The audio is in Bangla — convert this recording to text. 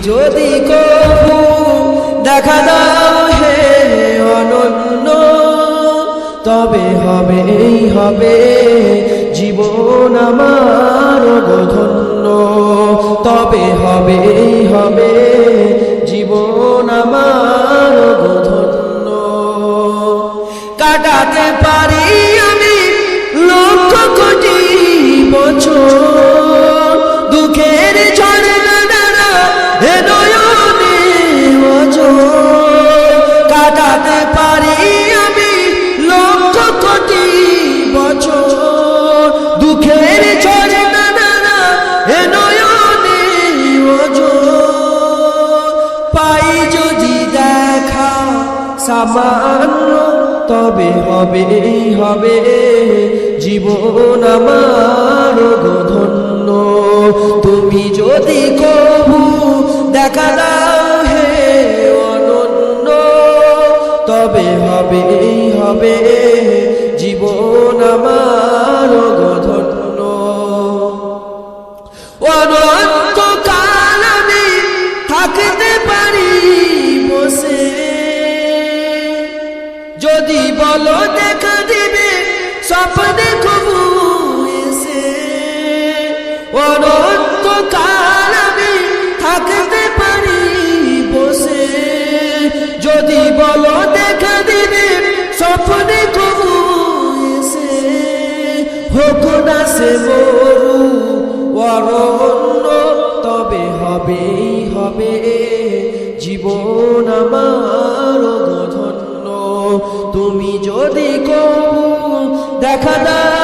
যদি কবু দেখা দাও হে অনন্য, তবে হবেই হবে জীবন আমার ধন্য, তবে হবেই হবে জীবন আমার ধন্য। কাটাতে পারি আমি লক্ষ কোটি বছর দুঃখের ঝর্ণা দ্বারা হে নয়নে ওজর, কাটাতে পারি আমি লক্ষ কোটি বছর দুঃখের ঝর্ণা দ্বারা হে নয়নে ওজর। পাই যদি দেখা সামান্য, তবে হবেই হবে জীবন আমার ধন্য। তুমি যদি কবু দেখা দাও হে অনন্য, তবে হবেই হবে জীবন আমার ধন্য। অনন্তকাল আমি থাকতে পারি বসে, যদি বলো দেখা দিবে স্বপ্নে কবু এসে। অনন্তকাল আমি থাকতে পারি বসে, যদি বলো দেখা দিবে স্বপ্নে কবু এসে। হোক না সে মরু অরণ্য, তবে হবেই হবে জীবন আমার ধন্য। তুমি যদি কবু দেখা দাও